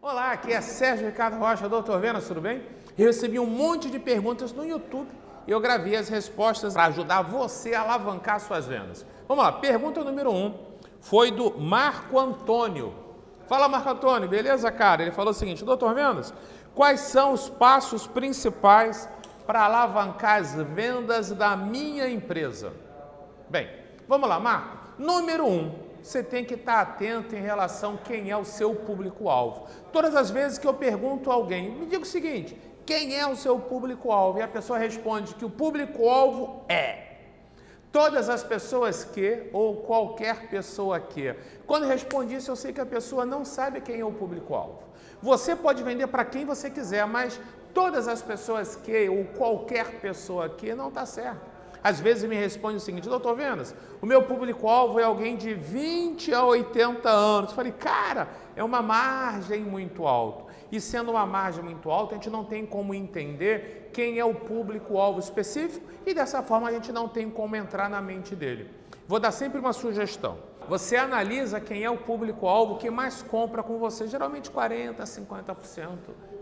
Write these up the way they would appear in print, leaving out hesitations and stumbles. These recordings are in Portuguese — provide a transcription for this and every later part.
Olá, aqui é Sérgio Ricardo Rocha, Doutor Vendas, tudo bem? Eu recebi um monte de perguntas no YouTube e eu gravei as respostas para ajudar você a alavancar suas vendas. Vamos lá, pergunta número 1 foi do Marco Antônio. Fala, Marco Antônio, beleza, cara? Ele falou o seguinte: Doutor Vendas, quais são os passos principais para alavancar as vendas da minha empresa? Bem, vamos lá, Marco. Número 1. Você tem que estar atento em relação a quem é o seu público-alvo. Todas as vezes que eu pergunto a alguém, me diga o seguinte: quem é o seu público-alvo? E a pessoa responde que o público-alvo é todas as pessoas que, ou qualquer pessoa que. Quando responde isso, eu sei que a pessoa não sabe quem é o público-alvo. Você pode vender para quem você quiser, mas todas as pessoas que, ou qualquer pessoa que, não está certo. Às vezes me responde o seguinte: Doutor Vendas, o meu público-alvo é alguém de 20 a 80 anos. Eu falei, cara, é uma margem muito alta. E sendo uma margem muito alta, a gente não tem como entender quem é o público-alvo específico e dessa forma a gente não tem como entrar na mente dele. Vou dar sempre uma sugestão. Você analisa quem é o público-alvo que mais compra com você, geralmente 40% a 50%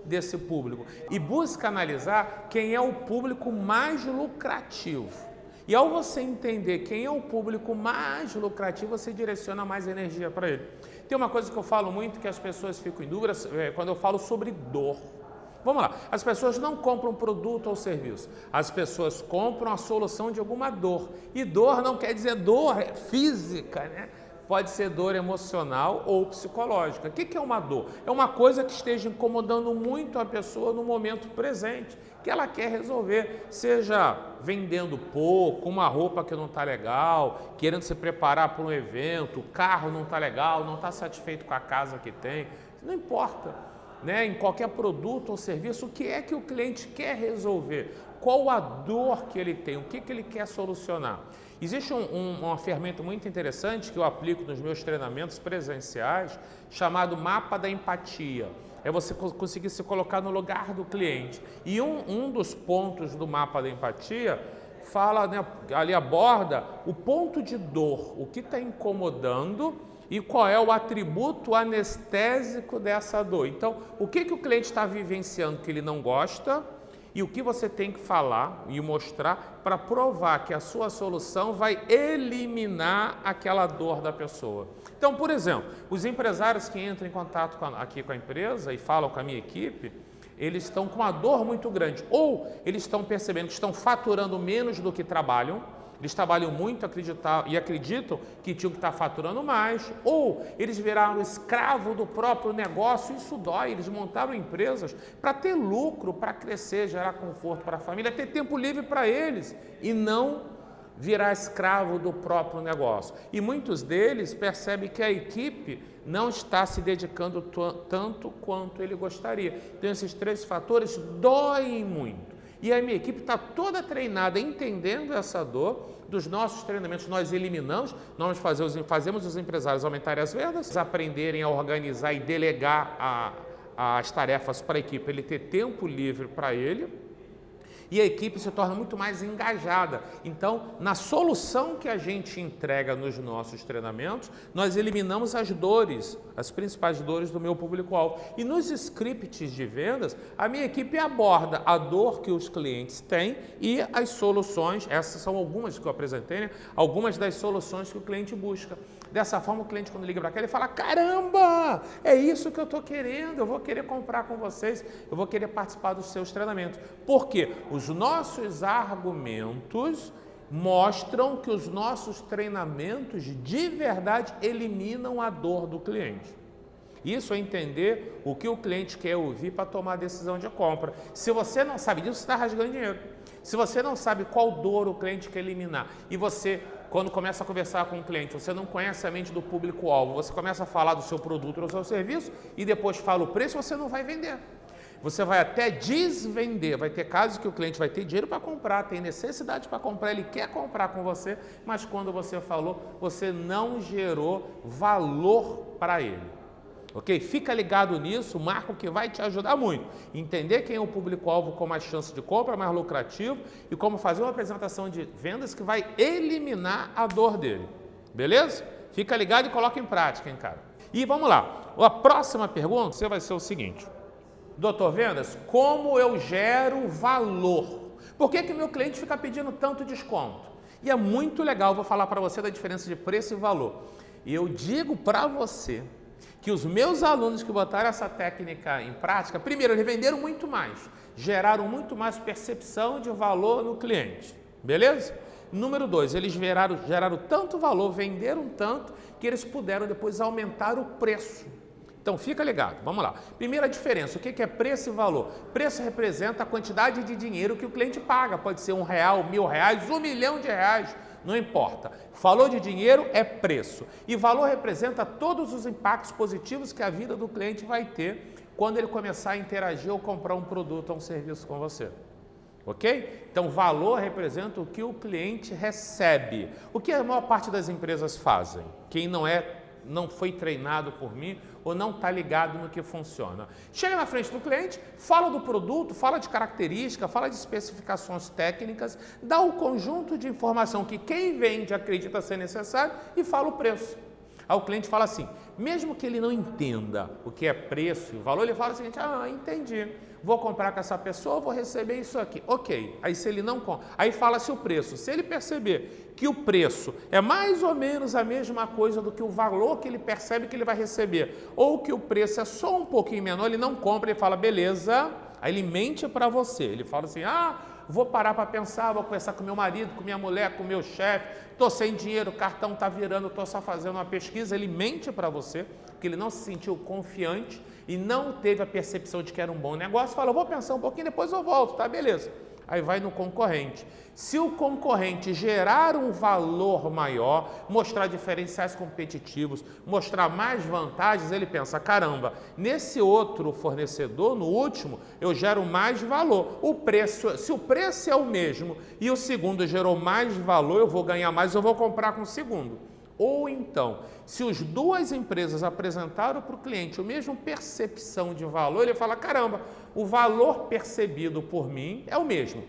desse público. E busca analisar quem é o público mais lucrativo. E ao você entender quem é o público mais lucrativo, você direciona mais energia para ele. Tem uma coisa que eu falo muito que as pessoas ficam em dúvida quando eu falo sobre dor. Vamos lá, as pessoas não compram produto ou serviço, as pessoas compram a solução de alguma dor. E dor não quer dizer dor física, né? Pode ser dor emocional ou psicológica. O que é uma dor? É uma coisa que esteja incomodando muito a pessoa no momento presente, que ela quer resolver, seja vendendo pouco, uma roupa que não está legal, querendo se preparar para um evento, o carro não está legal, não está satisfeito com a casa que tem, não importa, né? Em qualquer produto ou serviço, o que é que o cliente quer resolver? Qual a dor que ele tem? O que ele quer solucionar? Existe uma ferramenta muito interessante que eu aplico nos meus treinamentos presenciais, chamado mapa da empatia. É você conseguir se colocar no lugar do cliente. E um dos pontos do mapa da empatia fala, né, ali aborda o ponto de dor, o que está incomodando e qual é o atributo anestésico dessa dor. Então, o que o cliente está vivenciando que ele não gosta e o que você tem que falar e mostrar para provar que a sua solução vai eliminar aquela dor da pessoa. Então, por exemplo, os empresários que entram em contato aqui com a empresa e falam com a minha equipe, eles estão com uma dor muito grande. Ou eles estão percebendo que estão faturando menos do que trabalham, eles trabalham muito e acreditam que tinham que estar faturando mais, ou eles viraram escravo do próprio negócio, isso dói, eles montaram empresas para ter lucro, para crescer, gerar conforto para a família, ter tempo livre para eles e não virar escravo do próprio negócio. E muitos deles percebem que a equipe não está se dedicando tanto quanto ele gostaria. Então esses 3 fatores doem muito. E a minha equipe está toda treinada, entendendo essa dor. Dos nossos treinamentos nós eliminamos, nós fazemos os empresários aumentarem as vendas, aprenderem a organizar e delegar as tarefas para a equipe, ele ter tempo livre para ele. E a equipe se torna muito mais engajada. Então, na solução que a gente entrega nos nossos treinamentos, nós eliminamos as dores, as principais dores do meu público-alvo. E nos scripts de vendas, a minha equipe aborda a dor que os clientes têm e as soluções, essas são algumas que eu apresentei, né? Algumas das soluções que o cliente busca. Dessa forma, o cliente, quando liga para cá, ele fala: caramba, é isso que eu estou querendo, eu vou querer comprar com vocês, eu vou querer participar dos seus treinamentos. Por quê? Os nossos argumentos mostram que os nossos treinamentos de verdade eliminam a dor do cliente. Isso é entender o que o cliente quer ouvir para tomar a decisão de compra. Se você não sabe disso, você está rasgando dinheiro. Se você não sabe qual dor o cliente quer eliminar e você, quando começa a conversar com o cliente, você não conhece a mente do público-alvo, você começa a falar do seu produto ou do seu serviço e depois fala o preço, você não vai vender. Você vai até desvender, vai ter casos que o cliente vai ter dinheiro para comprar, tem necessidade para comprar, ele quer comprar com você, mas quando você falou, você não gerou valor para ele. Ok? Fica ligado nisso, marca o que vai te ajudar muito. Entender quem é o público-alvo com mais chance de compra, mais lucrativo e como fazer uma apresentação de vendas que vai eliminar a dor dele. Beleza? Fica ligado e coloca em prática, hein, cara? E vamos lá, a próxima pergunta você vai ser o seguinte: doutor Vendas, como eu gero valor? Por que que meu cliente fica pedindo tanto desconto? E é muito legal, vou falar para você da diferença de preço e valor. E eu digo para você que os meus alunos que botaram essa técnica em prática, primeiro, eles venderam muito mais, geraram muito mais percepção de valor no cliente, beleza? Número 2, eles geraram tanto valor, venderam tanto, que eles puderam depois aumentar o preço. Então, fica ligado, vamos lá. Primeira diferença, o que é preço e valor? Preço representa a quantidade de dinheiro que o cliente paga, pode ser R$1, R$1.000, R$1 milhão, não importa. Valor de dinheiro é preço. E valor representa todos os impactos positivos que a vida do cliente vai ter quando ele começar a interagir ou comprar um produto ou um serviço com você. Ok? Então, valor representa o que o cliente recebe. O que a maior parte das empresas fazem? Quem não foi treinado por mim ou não está ligado no que funciona. Chega na frente do cliente, fala do produto, fala de característica, fala de especificações técnicas, dá o conjunto de informação que quem vende acredita ser necessário e fala o preço. Aí o cliente fala assim, mesmo que ele não entenda o que é preço e o valor, ele fala o seguinte, entendi, vou comprar com essa pessoa, vou receber isso aqui. Ok, aí se ele não compra, aí fala-se o preço. Se ele perceber que o preço é mais ou menos a mesma coisa do que o valor que ele percebe que ele vai receber, ou que o preço é só um pouquinho menor, ele não compra, ele fala, beleza, aí ele mente para você, ele fala assim, vou parar para pensar, vou conversar com meu marido, com minha mulher, com meu chefe, estou sem dinheiro, o cartão está virando, estou só fazendo uma pesquisa. Ele mente para você, porque ele não se sentiu confiante e não teve a percepção de que era um bom negócio. Fala, vou pensar um pouquinho, depois eu volto, tá? Beleza. Aí vai no concorrente. Se o concorrente gerar um valor maior, mostrar diferenciais competitivos, mostrar mais vantagens, ele pensa, caramba, nesse outro fornecedor, no último, eu gero mais valor. Se o preço é o mesmo e o segundo gerou mais valor, eu vou ganhar mais, eu vou comprar com o segundo. Ou então, se as duas empresas apresentaram para o cliente a mesma percepção de valor, ele fala, caramba, o valor percebido por mim é o mesmo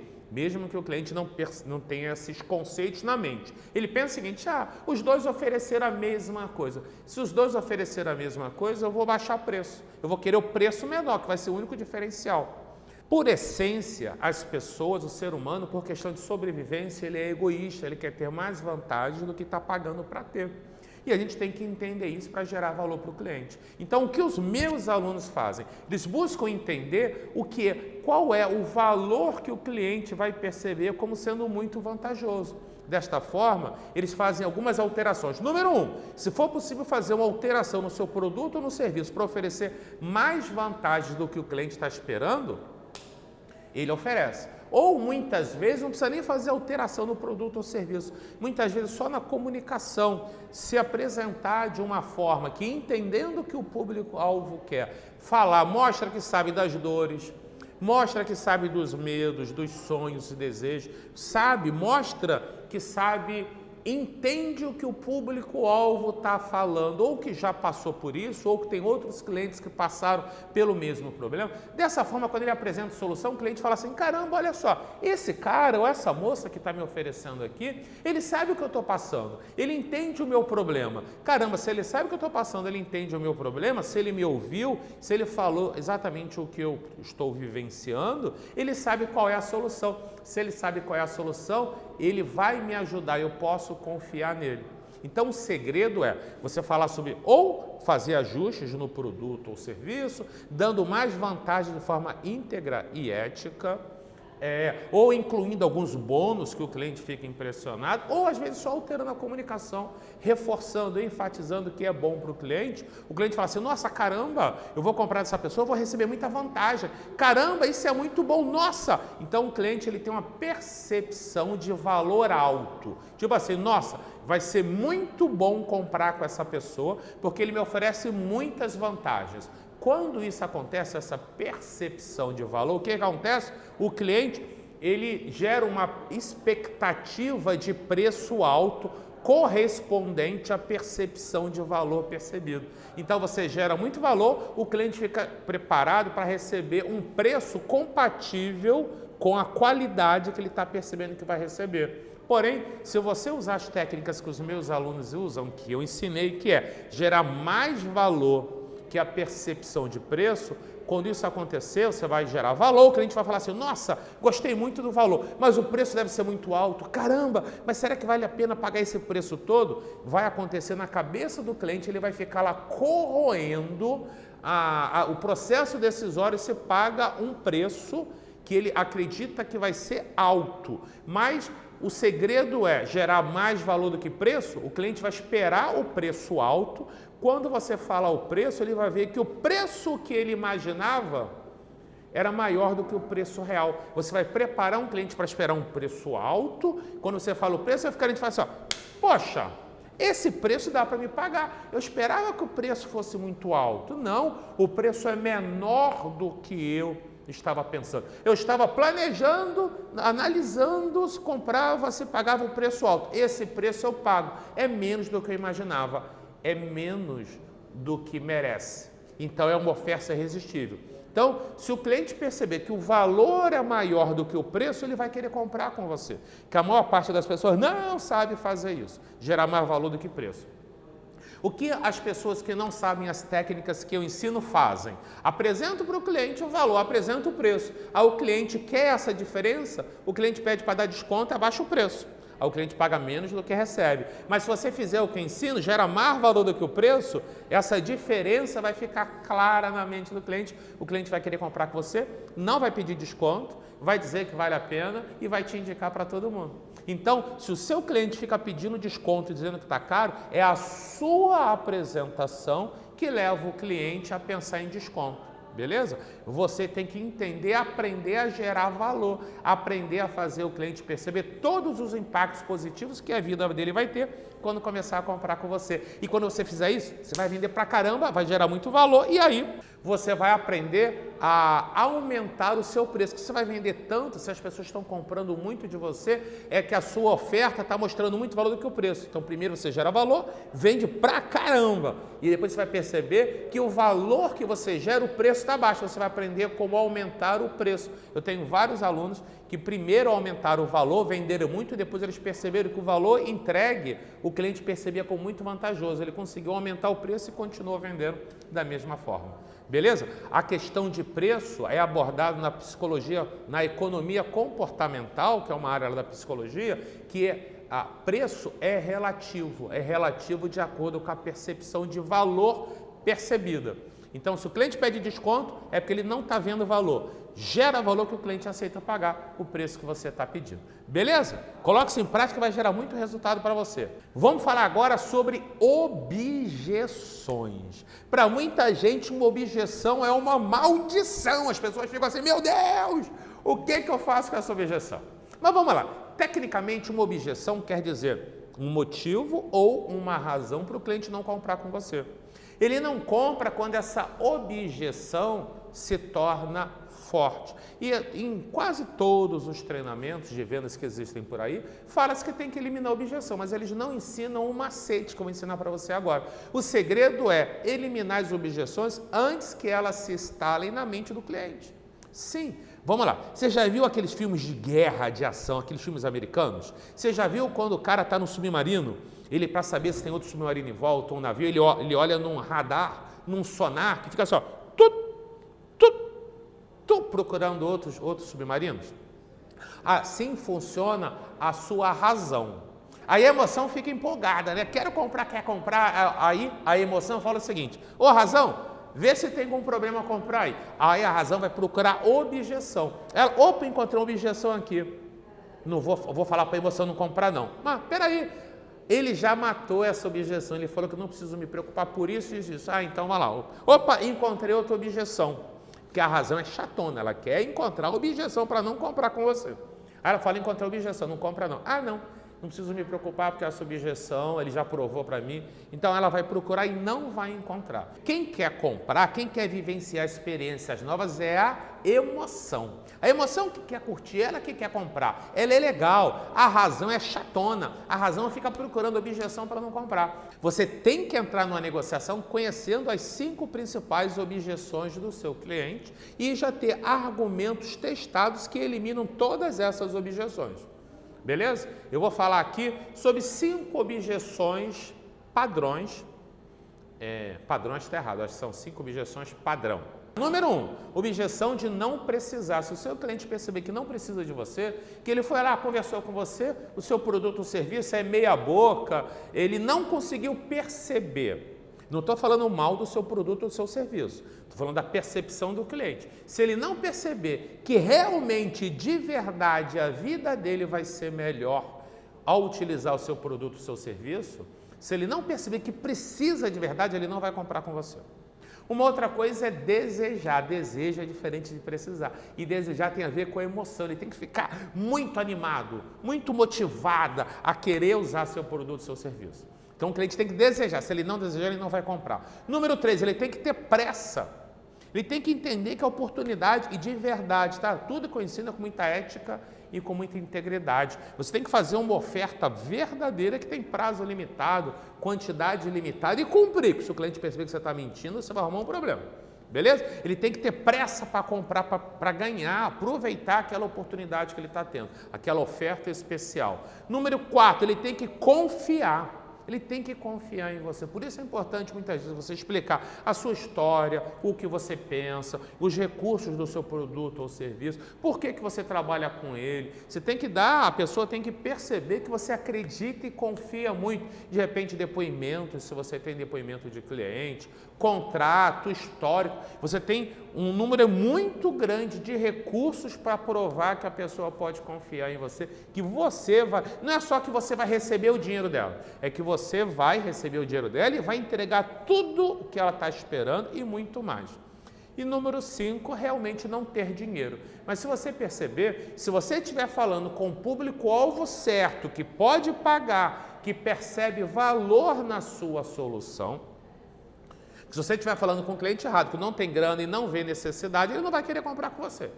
que o cliente não tenha esses conceitos na mente. Ele pensa o seguinte, os dois ofereceram a mesma coisa. Se os dois ofereceram a mesma coisa, eu vou baixar o preço. Eu vou querer o preço menor, que vai ser o único diferencial. Por essência, as pessoas, o ser humano, por questão de sobrevivência, ele é egoísta, ele quer ter mais vantagem do que está pagando para ter. E a gente tem que entender isso para gerar valor para o cliente. Então, o que os meus alunos fazem? Eles buscam entender qual é o valor que o cliente vai perceber como sendo muito vantajoso. Desta forma, eles fazem algumas alterações. Número 1, se for possível fazer uma alteração no seu produto ou no serviço para oferecer mais vantagens do que o cliente está esperando, ele oferece. Ou muitas vezes não precisa nem fazer alteração no produto ou serviço. Muitas vezes só na comunicação, se apresentar de uma forma que, entendendo o que o público-alvo quer, falar, mostra que sabe das dores, mostra que sabe dos medos, dos sonhos e desejos, mostra que entende o que o público-alvo está falando, ou que já passou por isso, ou que tem outros clientes que passaram pelo mesmo problema. Dessa forma, quando ele apresenta a solução, o cliente fala assim, caramba, olha só, esse cara ou essa moça que está me oferecendo aqui, ele sabe o que eu estou passando, ele entende o meu problema. Caramba, se ele sabe o que eu estou passando, ele entende o meu problema, se ele me ouviu, se ele falou exatamente o que eu estou vivenciando, ele sabe qual é a solução. Se ele sabe qual é a solução, ele vai me ajudar, eu posso confiar nele. Então, o segredo é você falar sobre ou fazer ajustes no produto ou serviço, dando mais vantagem de forma íntegra e ética, ou incluindo alguns bônus que o cliente fica impressionado, ou às vezes só alterando a comunicação, reforçando, enfatizando o que é bom para o cliente. O cliente fala assim, nossa, caramba, eu vou comprar dessa pessoa, eu vou receber muita vantagem. Caramba, isso é muito bom, nossa! Então o cliente ele tem uma percepção de valor alto. Tipo assim, nossa, vai ser muito bom comprar com essa pessoa, porque ele me oferece muitas vantagens. Quando isso acontece, essa percepção de valor, o que acontece? O cliente, ele gera uma expectativa de preço alto correspondente à percepção de valor percebido. Então, você gera muito valor, o cliente fica preparado para receber um preço compatível com a qualidade que ele está percebendo que vai receber. Porém, se você usar as técnicas que os meus alunos usam, que eu ensinei, que é gerar mais valor que a percepção de preço, quando isso acontecer, você vai gerar valor, o cliente vai falar assim, nossa, gostei muito do valor, mas o preço deve ser muito alto, caramba, mas será que vale a pena pagar esse preço todo? Vai acontecer na cabeça do cliente, ele vai ficar lá corroendo o processo decisório, você paga um preço que ele acredita que vai ser alto, mas o segredo é gerar mais valor do que preço, o cliente vai esperar o preço alto, quando você fala o preço, ele vai ver que o preço que ele imaginava era maior do que o preço real. Você vai preparar um cliente para esperar um preço alto, quando você fala o preço, vai ficar a gente fala assim, ó, poxa, esse preço dá para me pagar. Eu esperava que o preço fosse muito alto. Não, o preço é menor do que eu estava pensando. Eu estava planejando, analisando se comprava, se pagava o preço alto. Esse preço eu pago. É menos do que eu imaginava. É menos do que merece. Então é uma oferta irresistível. Então, se o cliente perceber que o valor é maior do que o preço, ele vai querer comprar com você. Que a maior parte das pessoas não sabe fazer isso, gerar mais valor do que preço. O que as pessoas que não sabem as técnicas que eu ensino fazem? Apresento para o cliente o valor, apresento o preço. Aí o cliente quer essa diferença, o cliente pede para dar desconto e abaixa o preço. Aí o cliente paga menos do que recebe. Mas se você fizer o que eu ensino, gera mais valor do que o preço, essa diferença vai ficar clara na mente do cliente. O cliente vai querer comprar com você, não vai pedir desconto, vai dizer que vale a pena e vai te indicar para todo mundo. Então, se o seu cliente fica pedindo desconto e dizendo que está caro, é a sua apresentação que leva o cliente a pensar em desconto. Beleza? Você tem que entender, aprender a gerar valor, aprender a fazer o cliente perceber todos os impactos positivos que a vida dele vai ter quando começar a comprar com você. E quando você fizer isso, você vai vender pra caramba, vai gerar muito valor e aí você vai aprender a aumentar o seu preço. Que você vai vender tanto, se as pessoas estão comprando muito de você, é que a sua oferta está mostrando muito valor do que o preço. Então, primeiro você gera valor, vende pra caramba. E depois você vai perceber que o valor que você gera, o preço está baixo. Você vai aprender como aumentar o preço. Eu tenho vários alunos que primeiro aumentaram o valor, venderam muito e depois eles perceberam que o valor entregue, o cliente percebia como muito vantajoso. Ele conseguiu aumentar o preço e continuou vendendo da mesma forma. Beleza? A questão de preço é abordada na psicologia, na economia comportamental, que é uma área da psicologia, que preço é relativo de acordo com a percepção de valor percebida. Então, se o cliente pede desconto, é porque ele não está vendo valor. Gera valor que o cliente aceita pagar o preço que você está pedindo. Beleza? Coloque isso em prática, vai gerar muito resultado para você. Vamos falar agora sobre objeções. Para muita gente, uma objeção é uma maldição. As pessoas ficam assim, meu Deus, o que eu faço com essa objeção? Mas vamos lá. Tecnicamente, uma objeção quer dizer um motivo ou uma razão para o cliente não comprar com você. Ele não compra quando essa objeção se torna forte. E em quase todos os treinamentos de vendas que existem por aí, fala-se que tem que eliminar a objeção, mas eles não ensinam um macete que eu vou ensinar para você agora. O segredo é eliminar as objeções antes que elas se instalem na mente do cliente. Sim, vamos lá. Você já viu aqueles filmes de guerra, de ação, aqueles filmes americanos? Você já viu quando o cara está no submarino? Ele, para saber se tem outro submarino em volta, um navio, ele olha num radar, num sonar, que fica só, procurando outros submarinos. Assim funciona a sua razão. Aí a emoção fica empolgada, né? Quer comprar. Aí a emoção fala o seguinte, ô razão, vê se tem algum problema a comprar aí. Aí a razão vai procurar objeção. Ela, opa, encontrei uma objeção aqui. Não vou falar para a emoção não comprar não. Mas peraí, ele já matou essa objeção, ele falou que não preciso me preocupar por isso e isso. Então vai lá. Opa, encontrei outra objeção. Porque a razão é chatona, ela quer encontrar objeção para não comprar com você. Aí ela fala, encontrei objeção, não compra não. Não preciso me preocupar porque essa objeção ele já provou para mim. Então ela vai procurar e não vai encontrar. Quem quer comprar, quem quer vivenciar experiências novas é a emoção. A emoção que quer curtir, ela que quer comprar. Ela é legal, a razão é chatona. A razão fica procurando objeção para não comprar. Você tem que entrar numa negociação conhecendo as 5 principais objeções do seu cliente e já ter argumentos testados que eliminam todas essas objeções. beleza? Eu vou falar aqui sobre 5 objeções padrões. Padrões está errado, acho que são 5 objeções padrão. Número 1, objeção de não precisar. Se o seu cliente perceber que não precisa de você, que ele foi lá, conversou com você, o seu produto ou serviço é meia boca, ele não conseguiu perceber. Não estou falando mal do seu produto ou do seu serviço, estou falando da percepção do cliente. Se ele não perceber que realmente, de verdade, a vida dele vai ser melhor ao utilizar o seu produto ou o seu serviço, se ele não perceber que precisa de verdade, ele não vai comprar com você. Uma outra coisa é desejar. Desejo é diferente de precisar. E desejar tem a ver com a emoção. Ele tem que ficar muito animado, muito motivada a querer usar seu produto, seu serviço. Então o cliente tem que desejar. Se ele não desejar, ele não vai comprar. Número 3, ele tem que ter pressa. Ele tem que entender que é oportunidade e de verdade, tá? Tudo que eu ensino é com muita ética e com muita integridade. Você tem que fazer uma oferta verdadeira que tem prazo limitado, quantidade limitada e cumprir. Se o cliente perceber que você está mentindo, você vai arrumar um problema. Beleza? Ele tem que ter pressa para comprar, para ganhar, aproveitar aquela oportunidade que ele está tendo, aquela oferta especial. Número 4, ele tem que confiar. Ele tem que confiar em você. Por isso é importante, muitas vezes, você explicar a sua história, o que você pensa, os recursos do seu produto ou serviço, por que você trabalha com ele. Você tem que dar, a pessoa tem que perceber que você acredita e confia muito. De repente, depoimentos, se você tem depoimento de cliente, contrato, histórico. Você tem um número muito grande de recursos para provar que a pessoa pode confiar em você, que você vai... Não é só que você vai receber o dinheiro dela, é que você vai receber o dinheiro dela e vai entregar tudo o que ela está esperando e muito mais. E número 5, realmente não ter dinheiro. Mas se você perceber, se você estiver falando com o público-alvo certo, que pode pagar, que percebe valor na sua solução, se você estiver falando com o cliente errado, que não tem grana e não vê necessidade, ele não vai querer comprar com você.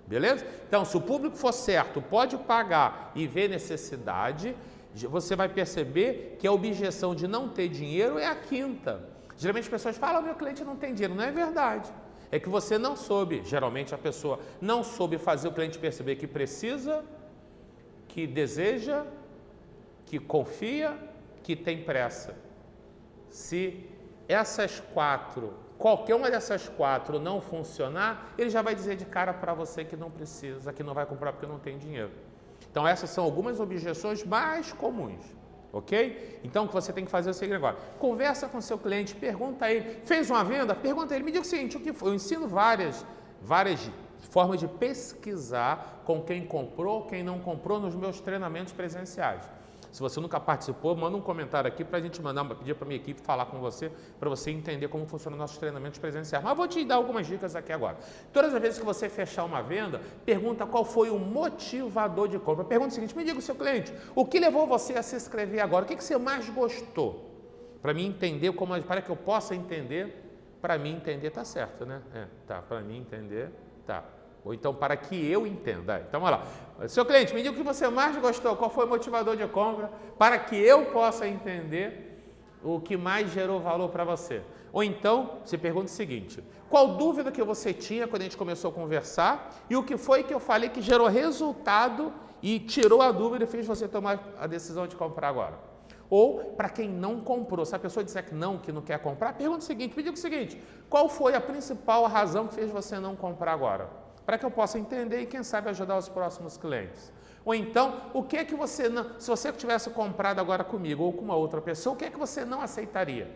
Beleza? Então, se o público for certo, pode pagar e ver necessidade, você vai perceber que a objeção de não ter dinheiro é a 5ª. Geralmente as pessoas falam, meu cliente não tem dinheiro. Não é verdade. É que você não soube, geralmente a pessoa não soube fazer o cliente perceber que precisa, que deseja, que confia, que tem pressa. Se essas 4, qualquer uma dessas 4 não funcionar, ele já vai dizer de cara para você que não precisa, que não vai comprar porque não tem dinheiro. Então essas são algumas objeções mais comuns, ok? Então o que você tem que fazer é o seguinte agora, conversa com seu cliente, pergunta a ele, fez uma venda? Pergunta a ele, me diga o seguinte, o que foi? Eu ensino várias formas de pesquisar com quem comprou, quem não comprou nos meus treinamentos presenciais. Se você nunca participou, manda um comentário aqui para a gente pedir para a minha equipe falar com você, para você entender como funcionam nossos treinamentos presenciais. Mas eu vou te dar algumas dicas aqui agora. Todas as vezes que você fechar uma venda, pergunta qual foi o motivador de compra. Pergunta o seguinte, me diga o seu cliente, o que levou você a se inscrever agora? O que você mais gostou? Para mim entender, para que eu possa entender, para mim entender tá certo, né? Para mim entender, tá. Ou então, para que eu entenda. Então, olha lá. Seu cliente, me diga o que você mais gostou, qual foi o motivador de compra, para que eu possa entender o que mais gerou valor para você. Ou então, você pergunta o seguinte, qual dúvida que você tinha quando a gente começou a conversar e o que foi que eu falei que gerou resultado e tirou a dúvida e fez você tomar a decisão de comprar agora. Ou, para quem não comprou, se a pessoa disser que não quer comprar, pergunta o seguinte, me diga o seguinte, qual foi a principal razão que fez você não comprar agora? Para que eu possa entender e, quem sabe, ajudar os próximos clientes. Ou então, o que é que você não... Se você tivesse comprado agora comigo ou com uma outra pessoa, o que é que você não aceitaria?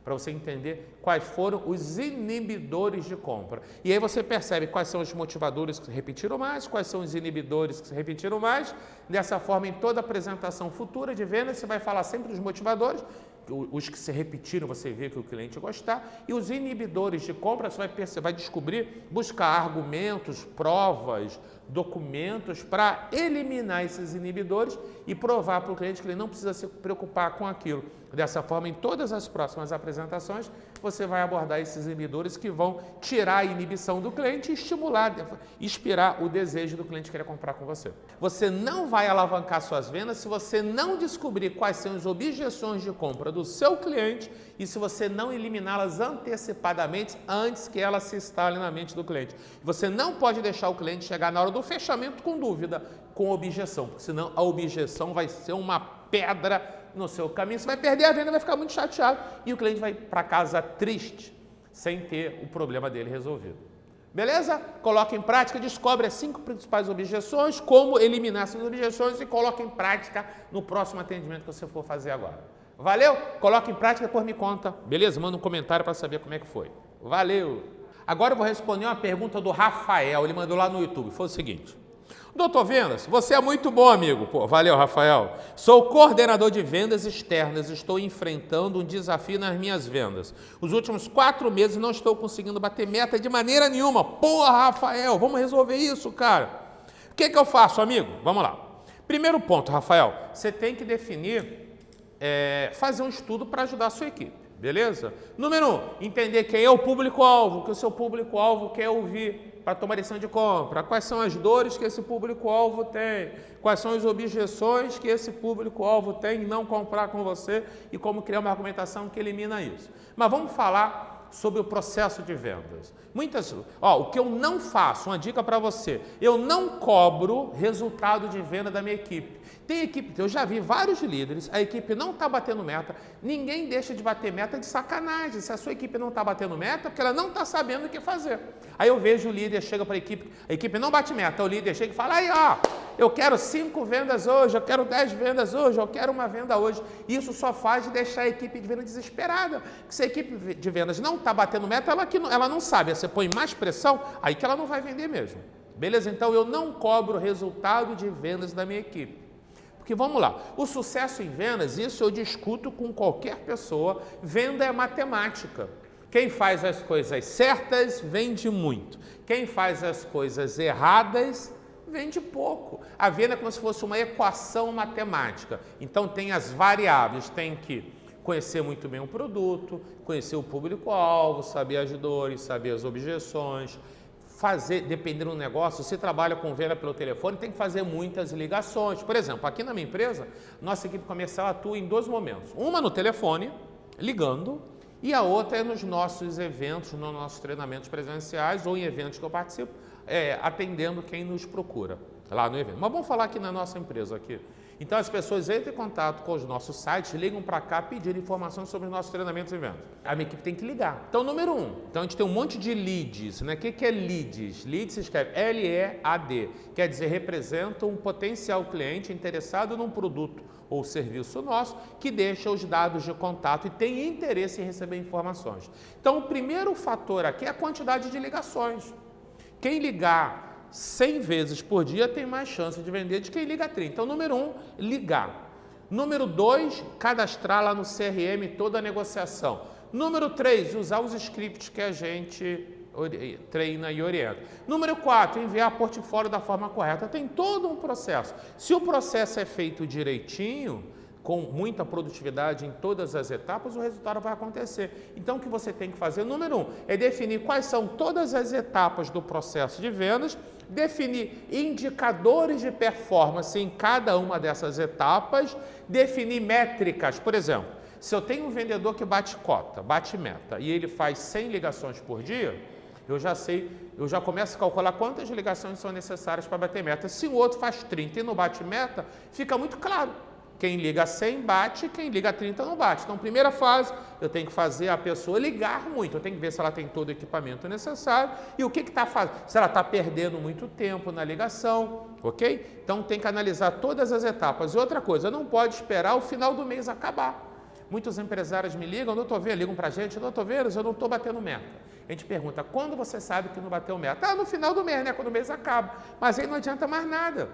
Para você entender quais foram os inibidores de compra. E aí você percebe quais são os motivadores que se repetiram mais, quais são os inibidores que se repetiram mais. Dessa forma, em toda apresentação futura de venda, você vai falar sempre dos motivadores, os que se repetiram, você vê que o cliente gostar, e os inibidores de compra, você vai descobrir, buscar argumentos, provas, documentos para eliminar esses inibidores e provar para o cliente que ele não precisa se preocupar com aquilo. Dessa forma, em todas as próximas apresentações, você vai abordar esses inibidores que vão tirar a inibição do cliente e estimular, inspirar o desejo do cliente querer comprar com você. Você não vai alavancar suas vendas se você não descobrir quais são as objeções de compra do seu cliente e se você não eliminá-las antecipadamente antes que elas se instalem na mente do cliente. Você não pode deixar o cliente chegar na hora do fechamento com dúvida, com objeção, porque senão a objeção vai ser uma pedra no seu caminho, você vai perder a venda, vai ficar muito chateado e o cliente vai para casa triste, sem ter o problema dele resolvido. Beleza? Coloque em prática, descobre as 5 principais objeções, como eliminar essas objeções e coloque em prática no próximo atendimento que você for fazer agora. Valeu? Coloque em prática e depois me conta. Beleza? Manda um comentário para saber como é que foi. Valeu! Agora eu vou responder uma pergunta do Rafael, ele mandou lá no YouTube, foi o seguinte: Doutor Vendas, você é muito bom, amigo. Pô, valeu, Rafael. Sou coordenador de vendas externas, estou enfrentando um desafio nas minhas vendas. Os últimos 4 meses não estou conseguindo bater meta de maneira nenhuma. Porra, Rafael, vamos resolver isso, cara. O que eu faço, amigo? Vamos lá. Primeiro ponto, Rafael, você tem que definir, fazer um estudo para ajudar a sua equipe, beleza? Número 1, entender quem é o público-alvo, o que o seu público-alvo quer ouvir para tomar decisão de compra, quais são as dores que esse público-alvo tem, quais são as objeções que esse público-alvo tem em não comprar com você e como criar uma argumentação que elimina isso. Mas vamos falar sobre o processo de vendas. O que eu não faço, uma dica para você, eu não cobro resultado de venda da minha equipe. Tem equipe, eu já vi vários líderes, a equipe não está batendo meta, ninguém deixa de bater meta de sacanagem. Se a sua equipe não está batendo meta, é porque ela não está sabendo o que fazer. Aí eu vejo o líder, chega para a equipe não bate meta, o líder chega e fala, aí ó, eu quero 5 vendas hoje, eu quero 10 vendas hoje, eu quero uma venda hoje. Isso só faz deixar a equipe de venda desesperada. Porque se a equipe de vendas não está batendo meta, ela não sabe, você põe mais pressão, aí que ela não vai vender mesmo. Beleza? Então eu não cobro resultado de vendas da minha equipe. Porque vamos lá, o sucesso em vendas, isso eu discuto com qualquer pessoa, venda é matemática. Quem faz as coisas certas vende muito, quem faz as coisas erradas vende pouco. A venda é como se fosse uma equação matemática, então tem as variáveis, tem que conhecer muito bem o produto, conhecer o público-alvo, saber as dores, saber as objeções, dependendo do negócio, se trabalha com venda pelo telefone, tem que fazer muitas ligações. Por exemplo, aqui na minha empresa, nossa equipe comercial atua em 2 momentos. Uma no telefone, ligando, e a outra é nos nossos eventos, nos nossos treinamentos presenciais ou em eventos que eu participo, atendendo quem nos procura lá no evento. Mas vamos falar aqui na nossa empresa aqui. Então as pessoas entram em contato com os nossos sites, ligam para cá pedindo informações sobre os nossos treinamentos e eventos. A minha equipe tem que ligar. Então, número 1, então a gente tem um monte de leads, né? O que é leads? Leads se escreve L-E-A-D, quer dizer, representa um potencial cliente interessado num produto ou serviço nosso que deixa os dados de contato e tem interesse em receber informações. Então, o primeiro fator aqui é a quantidade de ligações. Quem ligar 100 vezes por dia tem mais chance de vender de quem liga 30. Então, número 1, ligar. Número 2, cadastrar lá no CRM toda a negociação. Número 3, usar os scripts que a gente treina e orienta. Número 4, enviar portfólio da forma correta. Tem todo um processo. Se o processo é feito direitinho, com muita produtividade em todas as etapas, o resultado vai acontecer. Então, o que você tem que fazer, número 1, é definir quais são todas as etapas do processo de vendas, definir indicadores de performance em cada uma dessas etapas, definir métricas. Por exemplo, se eu tenho um vendedor que bate cota, bate meta, e ele faz 100 ligações por dia, eu já começo a calcular quantas ligações são necessárias para bater meta. Se o outro faz 30 e não bate meta, fica muito claro. Quem liga 100 bate, quem liga 30 não bate. Então, primeira fase, eu tenho que fazer a pessoa ligar muito. Eu tenho que ver se ela tem todo o equipamento necessário e o que está fazendo. Se ela está perdendo muito tempo na ligação, ok? Então, tem que analisar todas as etapas. E outra coisa, não pode esperar o final do mês acabar. Muitos empresários me ligam, doutor Vendas, ligam para a gente, doutor Vendas, eu não estou batendo meta. A gente pergunta, quando você sabe que não bateu meta? No final do mês, né? Quando o mês acaba. Mas aí não adianta mais nada.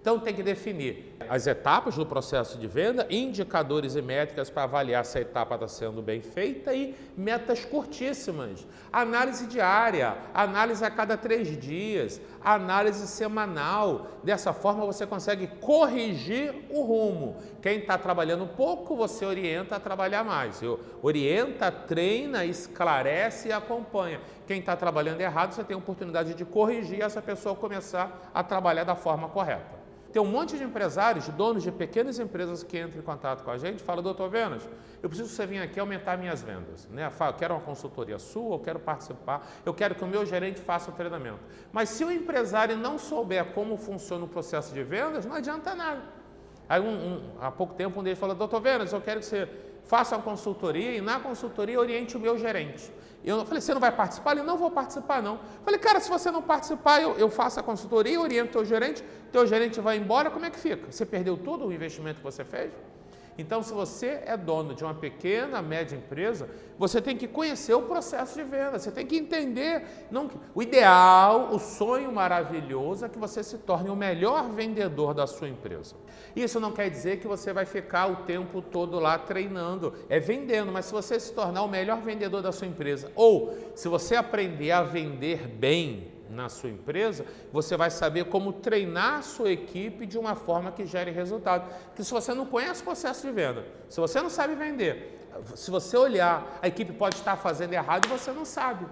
Então tem que definir as etapas do processo de venda, indicadores e métricas para avaliar se a etapa está sendo bem feita e metas curtíssimas. Análise diária, análise a cada 3 dias, análise semanal. Dessa forma você consegue corrigir o rumo. Quem está trabalhando pouco, você orienta a trabalhar mais. Orienta, treina, esclarece e acompanha. Quem está trabalhando errado, você tem a oportunidade de corrigir essa pessoa começar a trabalhar da forma correta. Tem um monte de empresários, donos de pequenas empresas que entram em contato com a gente e falam, doutor Vênus, eu preciso que você venha aqui aumentar minhas vendas. Né? Eu quero uma consultoria sua, eu quero participar, eu quero que o meu gerente faça o treinamento. Mas se o empresário não souber como funciona o processo de vendas, não adianta nada. Aí há pouco tempo um deles falou, doutor Vênus, eu quero que você faça uma consultoria e na consultoria oriente o meu gerente. Eu falei, você não vai participar? Ele, não vou participar não. Eu falei, cara, se você não participar, eu faço a consultoria, oriento o teu gerente vai embora, como é que fica? Você perdeu todo o investimento que você fez? Então, se você é dono de uma pequena, média empresa, você tem que conhecer o processo de venda, você tem que entender. O ideal, o sonho maravilhoso é que você se torne o melhor vendedor da sua empresa. Isso não quer dizer que você vai ficar o tempo todo lá treinando, vendendo, mas se você se tornar o melhor vendedor da sua empresa, ou se você aprender a vender bem na sua empresa, você vai saber como treinar a sua equipe de uma forma que gere resultado. Porque se você não conhece o processo de venda, se você não sabe vender, se você olhar, a equipe pode estar fazendo errado e você não sabe.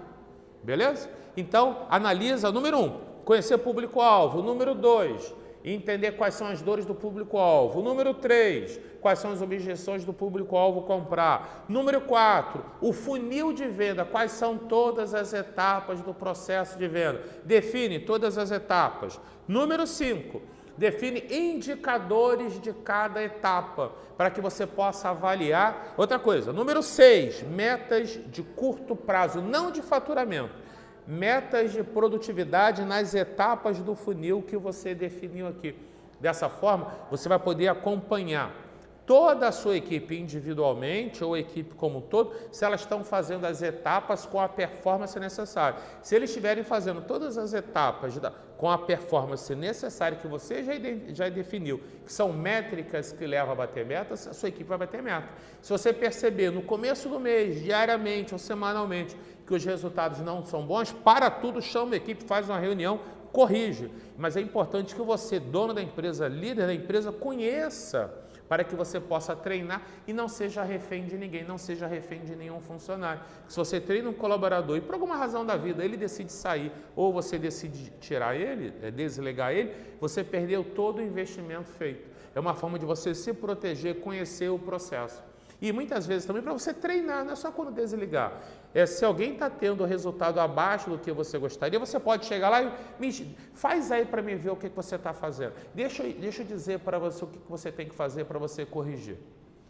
Beleza? Então, analisa, número 1, conhecer o público-alvo. Número 2, entender quais são as dores do público-alvo. Número 3, quais são as objeções do público-alvo comprar. Número 4, o funil de venda, quais são todas as etapas do processo de venda. Define todas as etapas. Número 5, define indicadores de cada etapa, para que você possa avaliar. Outra coisa, número 6, metas de curto prazo, não de faturamento. Metas de produtividade nas etapas do funil que você definiu aqui. Dessa forma, você vai poder acompanhar toda a sua equipe individualmente ou a equipe como um todo, se elas estão fazendo as etapas com a performance necessária. Se eles estiverem fazendo todas as etapas com a performance necessária que você já definiu, que são métricas que levam a bater metas, a sua equipe vai bater meta. Se você perceber no começo do mês, diariamente ou semanalmente, que os resultados não são bons, para tudo, chama a equipe, faz uma reunião, corrige. Mas é importante que você, dono da empresa, líder da empresa, conheça para que você possa treinar e não seja refém de ninguém, não seja refém de nenhum funcionário. Se você treina um colaborador e por alguma razão da vida ele decide sair ou você decide tirar ele, desligar ele, você perdeu todo o investimento feito. É uma forma de você se proteger, conhecer o processo. E muitas vezes também para você treinar, não é só quando desligar. Se alguém está tendo resultado abaixo do que você gostaria, você pode chegar lá e faz aí para mim ver o que você está fazendo. Deixa eu dizer para você o que você tem que fazer para você corrigir.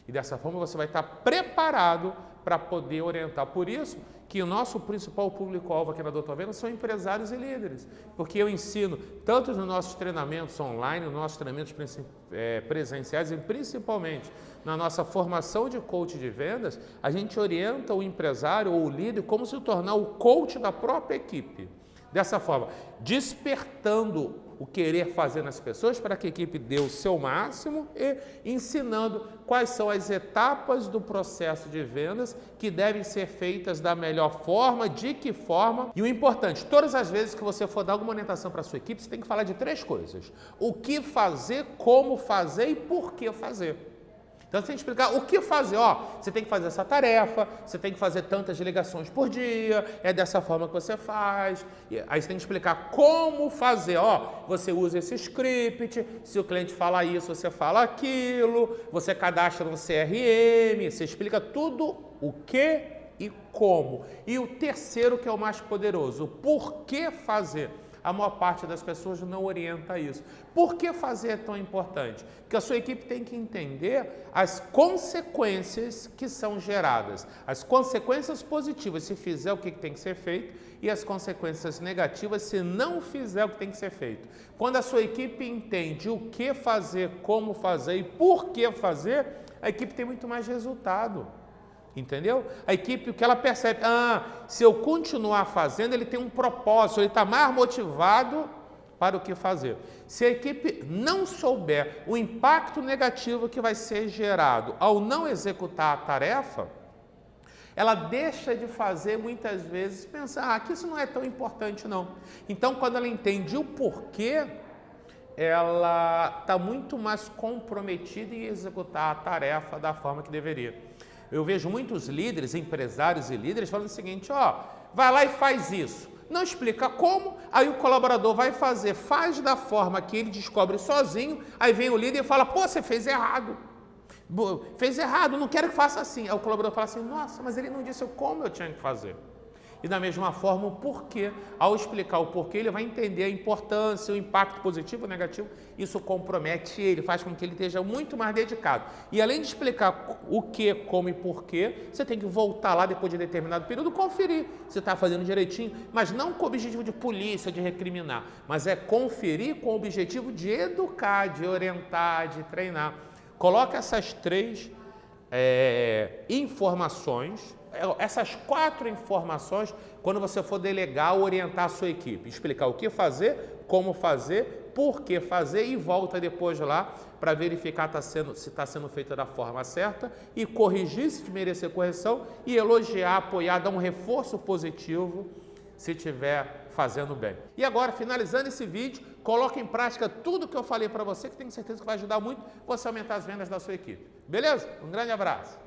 E dessa forma você vai estar preparado para poder orientar. Por isso que o nosso principal público-alvo aqui na Dr. Vênus são empresários e líderes. Porque eu ensino, tanto nos nossos treinamentos online, nos nossos treinamentos presenciais e principalmente na nossa formação de coach de vendas, a gente orienta o empresário ou o líder como se tornar o coach da própria equipe. Dessa forma, despertando o querer fazer nas pessoas para que a equipe dê o seu máximo e ensinando quais são as etapas do processo de vendas que devem ser feitas da melhor forma, de que forma. E o importante, todas as vezes que você for dar alguma orientação para a sua equipe, você tem que falar de 3 coisas. O que fazer, como fazer e por que fazer. Então, você tem que explicar o que fazer. Você tem que fazer essa tarefa, você tem que fazer tantas ligações por dia, é dessa forma que você faz. Aí você tem que explicar como fazer. Você usa esse script, se o cliente fala isso, você fala aquilo, você cadastra no CRM, você explica tudo o que e como. E o terceiro, que é o mais poderoso, o porquê fazer. A maior parte das pessoas não orienta isso. Por que fazer é tão importante? Porque a sua equipe tem que entender as consequências que são geradas. As consequências positivas se fizer o que tem que ser feito e as consequências negativas se não fizer o que tem que ser feito. Quando a sua equipe entende o que fazer, como fazer e por que fazer, a equipe tem muito mais resultado. Entendeu? A equipe, o que ela percebe, se eu continuar fazendo, ele tem um propósito, ele está mais motivado para o que fazer. Se a equipe não souber o impacto negativo que vai ser gerado ao não executar a tarefa, ela deixa de fazer muitas vezes, pensar que isso não é tão importante não. Então, quando ela entende o porquê, ela está muito mais comprometida em executar a tarefa da forma que deveria. Eu vejo muitos líderes, empresários e líderes falando o seguinte, vai lá e faz isso. Não explica como, aí o colaborador vai fazer, faz da forma que ele descobre sozinho, aí vem o líder e fala, pô, você fez errado. Fez errado, não quero que faça assim. Aí o colaborador fala assim, nossa, mas ele não disse como eu tinha que fazer. E da mesma forma, o porquê. Ao explicar o porquê, ele vai entender a importância, o impacto positivo ou negativo. Isso compromete ele, faz com que ele esteja muito mais dedicado. E além de explicar o que, como e porquê, você tem que voltar lá depois de determinado período, conferir se está fazendo direitinho, mas não com o objetivo de polícia, de recriminar, mas é conferir com o objetivo de educar, de orientar, de treinar. Coloca essas 3 informações, essas 4 informações, quando você for delegar ou orientar a sua equipe, explicar o que fazer, como fazer, por que fazer e volta depois lá para verificar se está sendo feita da forma certa e corrigir se merecer correção e elogiar, apoiar, dar um reforço positivo se estiver fazendo bem. E agora, finalizando esse vídeo, coloque em prática tudo que eu falei para você, que tenho certeza que vai ajudar muito você a aumentar as vendas da sua equipe. Beleza? Um grande abraço!